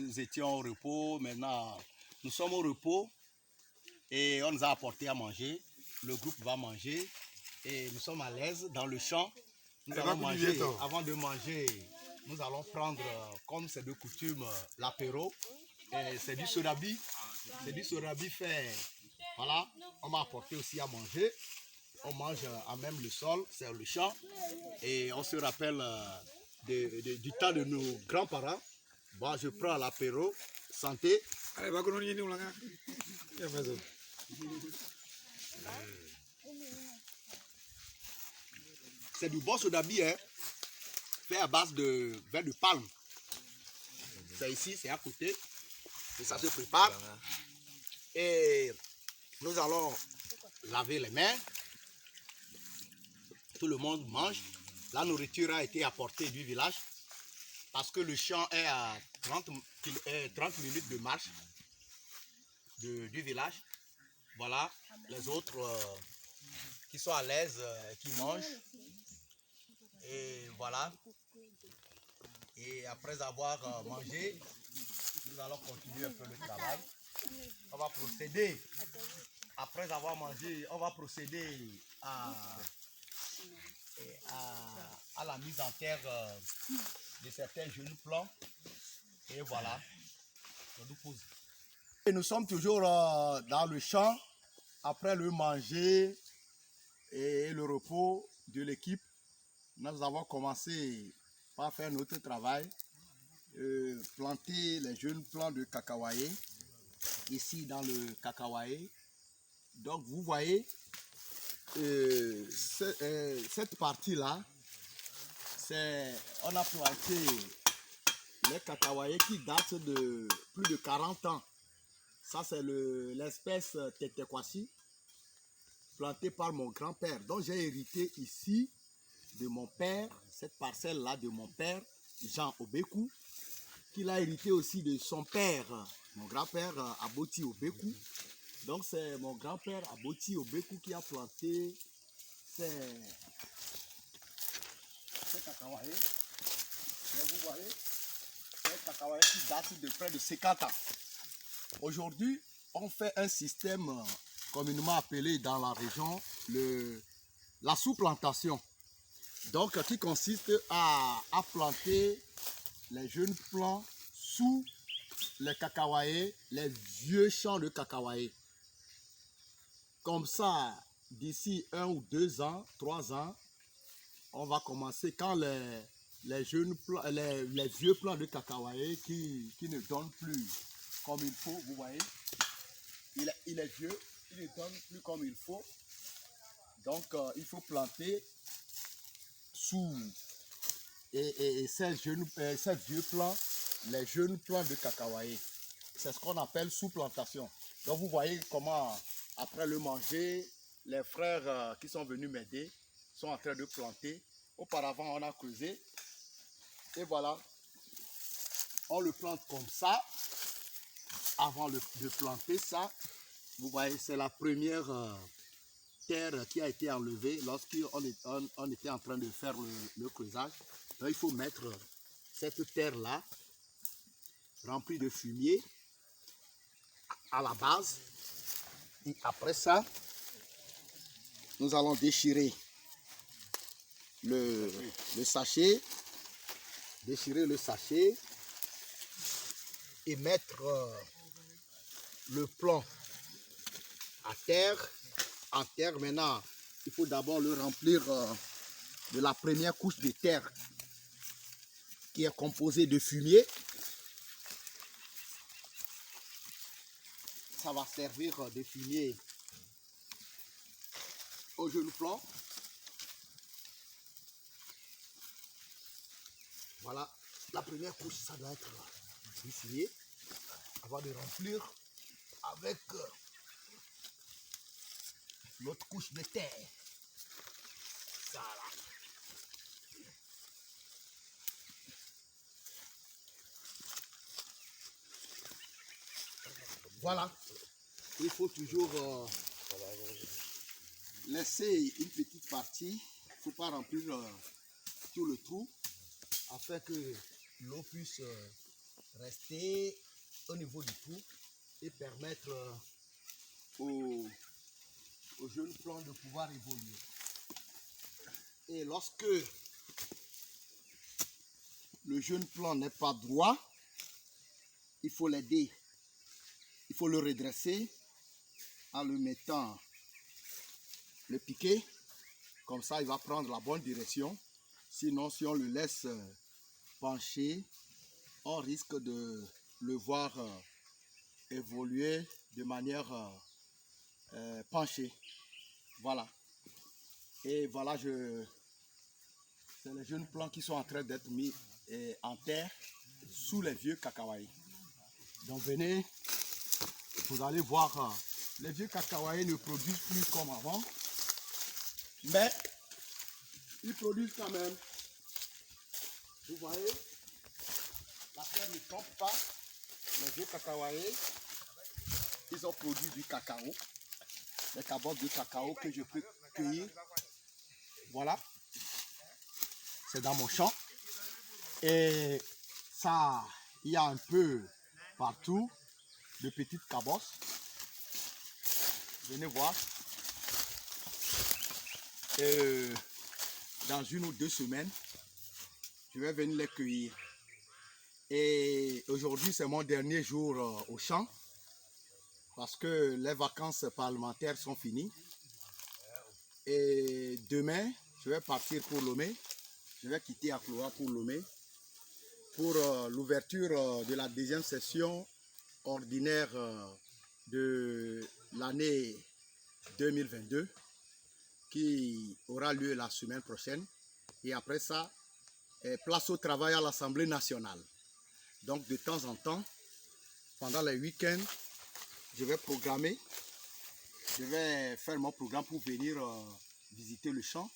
nous étions au repos, maintenant nous sommes au repos et on nous a apporté à manger. Le groupe va manger et nous sommes à l'aise dans le champ. Nous allons manger. Avant de manger, nous allons prendre, comme c'est de coutume, l'apéro. C'est du sorabi. C'est du sorabi fait. Voilà, on m'a apporté aussi à manger. On mange à même le sol, c'est le champ. Et on se rappelle du temps de nos grands-parents. Bon, je prends l'apéro. Santé. C'est du bon sodabi, hein, fait à base de verre de palme. C'est ici, c'est à côté. Et ça se prépare. Et nous allons laver les mains. Tout le monde mange. La nourriture a été apportée du village parce que le champ est à 30 minutes de marche du village. Voilà, les autres qui sont à l'aise, qui mangent. Et voilà. Et après avoir mangé, nous allons continuer un peu le travail. On va procéder, après avoir mangé, on va procéder à la mise en terre de certains jeunes plants. Et voilà. Et nous sommes toujours dans le champ, après le manger et le repos de l'équipe. Nous avons commencé par faire notre travail, planter les jeunes plants de cacahuayé, ici dans le cacahuayé. Donc vous voyez, cette partie-là, on a planté les cacahuayés qui datent de plus de 40 ans. Ça c'est l'espèce Tetekwasi, plantée par mon grand-père. Donc j'ai hérité ici de mon père, cette parcelle-là de mon père, Jean Obekou, qu'il a hérité aussi de son père, mon grand-père Aboti Obekou. Donc c'est mon grand-père Aboti Obekou qui a planté ces cacahuayés. Vous voyez, ces cacahuayés qui datent de près de 50 ans. Aujourd'hui, on fait un système communément appelé dans la région la sous-plantation. Donc, qui consiste à planter les jeunes plants sous les cacahuayés, les vieux champs de cacahuayés. Comme ça, d'ici 1 ou 2 ans, 3 ans, on va commencer quand les vieux plants de cacahuayés qui ne donnent plus comme il faut, vous voyez, il est vieux, il ne donne plus comme il faut. Donc, il faut planter sous ces vieux plants, les jeunes plants de cacahuayé. C'est ce qu'on appelle sous-plantation. Donc vous voyez comment, après le manger, les frères qui sont venus m'aider sont en train de planter. Auparavant, on a creusé. Et voilà, on le plante comme ça. Avant de planter ça, vous voyez, c'est la première terre qui a été enlevée lorsqu'on était en train de faire le creusage. Donc, il faut mettre cette terre-là, remplie de fumier, à la base. Et après ça, nous allons déchirer le sachet, et mettre le plant à terre. En terre, maintenant, il faut d'abord le remplir de la première couche de terre qui est composée de fumier. Ça va servir de fumier au jeune plant. Voilà, la première couche, ça doit être du fumier avant de remplir avec l'autre couche de terre. Voilà. Voilà. Il faut toujours laisser une petite partie. Il ne faut pas remplir tout le trou afin que l'eau puisse rester au niveau du trou et permettre aux jeunes plants de pouvoir évoluer. Et lorsque le jeune plant n'est pas droit, il faut l'aider. Il faut le redresser en le mettant le piquet. Comme ça, il va prendre la bonne direction. Sinon, si on le laisse pencher, on risque de le voir évoluer de manière penchée. Voilà. Et voilà, c'est les jeunes plants qui sont en train d'être mis en terre sous les vieux cacahuayers. Donc venez, vous allez voir, les vieux cacahuayers ne produisent plus comme avant, mais ils produisent quand même. Vous voyez, la terre ne trompe pas. Les vieux cacahuayers, ils ont produit du cacao, des cabottes de cacao que je peux cueillir. Voilà, c'est dans mon champ. Et ça, il y a un peu partout de petites cabosses. Venez voir. Et dans 1 ou 2 semaines, je vais venir les cueillir. Et aujourd'hui, c'est mon dernier jour au champ parce que les vacances parlementaires sont finies. Et demain, je vais partir pour Lomé. Je vais quitter Akloa pour Lomé pour l'ouverture de la 2e session ordinaire de l'année 2022 qui aura lieu la semaine prochaine. Et après ça, place au travail à l'Assemblée nationale. Donc de temps en temps, pendant les week-ends, je vais programmer, je vais faire mon programme pour venir visiter le champ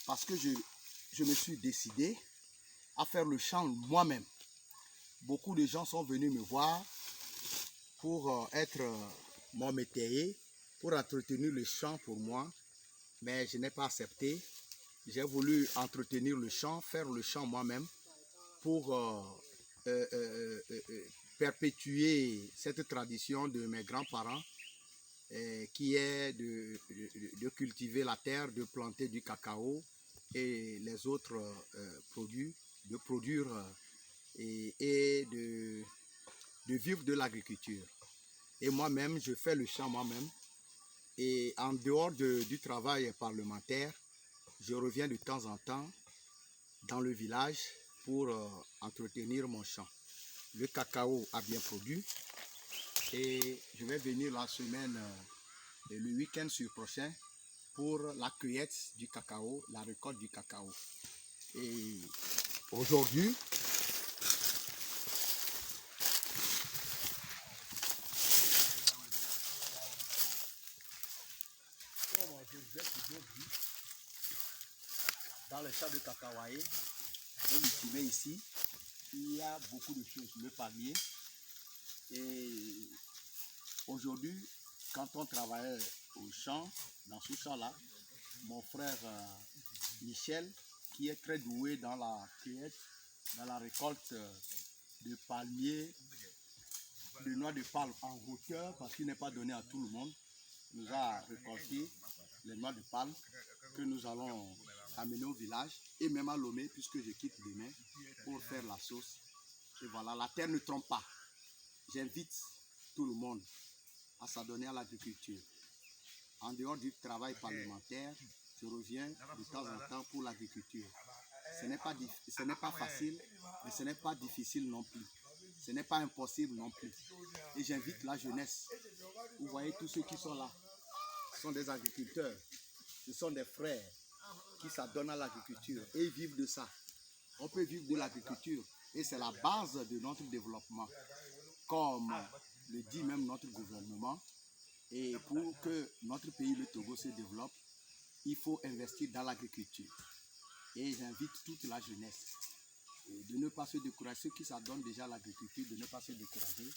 parce que je me suis décidé à faire le champ moi-même. Beaucoup de gens sont venus me voir pour être mon métayer, pour entretenir le champ pour moi, mais je n'ai pas accepté. J'ai voulu entretenir le champ, faire le champ moi-même pour perpétuer cette tradition de mes grands-parents qui est de cultiver la terre, de planter du cacao et les autres produits, de produire et de vivre de l'agriculture. Et moi-même, je fais le champ moi-même. Et en dehors du travail parlementaire, je reviens de temps en temps dans le village pour entretenir mon champ. Le cacao a bien produit et je vais venir la semaine, le week-end prochain pour la cueillette du cacao, la récolte du cacao. Et aujourd'hui, comme je vous ai toujours dit, dans les champs de cacaoyer, au Mitimé ici, il y a beaucoup de choses, le palmier. Et aujourd'hui, quand on travaillait au champ, dans ce champ-là, mon frère Michel, qui est très doué dans la cueillette, dans la récolte de palmiers, de noix de palme en hauteur, parce qu'il n'est pas donné à tout le monde, nous a récolté les noix de palme que nous allons amener au village et même à Lomé, puisque je quitte demain pour faire la sauce. Et voilà, la terre ne trompe pas. J'invite tout le monde à s'adonner à l'agriculture. En dehors du travail parlementaire, je reviens de temps en temps pour l'agriculture. Ce n'est pas facile, mais ce n'est pas difficile non plus. Ce n'est pas impossible non plus. Et j'invite la jeunesse. Vous voyez tous ceux qui sont là. Ce sont des agriculteurs. Ce sont des frères qui s'adonnent à l'agriculture et ils vivent de ça. On peut vivre de l'agriculture et c'est la base de notre développement. Comme le dit même notre gouvernement. Et pour que notre pays, le Togo, se développe, il faut investir dans l'agriculture. Et j'invite toute la jeunesse de ne pas se décourager, ceux qui s'adonnent déjà à l'agriculture, de ne pas se décourager,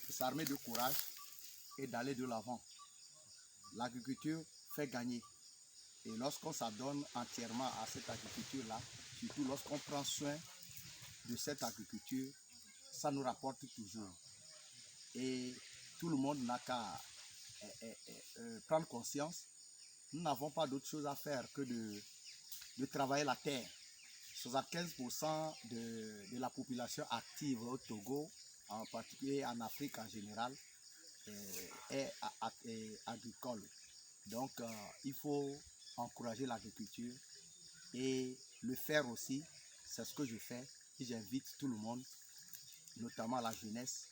de s'armer de courage et d'aller de l'avant. L'agriculture fait gagner. Et lorsqu'on s'adonne entièrement à cette agriculture-là, surtout lorsqu'on prend soin de cette agriculture, ça nous rapporte toujours. Et tout le monde n'a qu'à prendre conscience. Nous n'avons pas d'autre chose à faire que de travailler la terre. 75% de la population active au Togo, en particulier en Afrique en général, est agricole. Donc, il faut encourager l'agriculture et le faire aussi. C'est ce que je fais. Et j'invite tout le monde, notamment la jeunesse,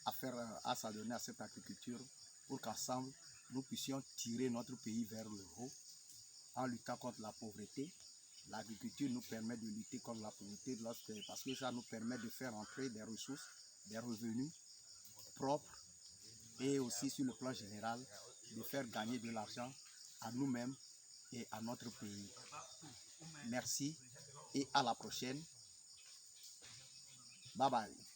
à s'adonner à cette agriculture pour qu'ensemble, nous puissions tirer notre pays vers le haut en luttant contre la pauvreté. L'agriculture nous permet de lutter contre la pauvreté parce que ça nous permet de faire entrer des ressources, des revenus propres et aussi sur le plan général, de faire gagner de l'argent à nous-mêmes et à notre pays. Merci et à la prochaine. Bye bye.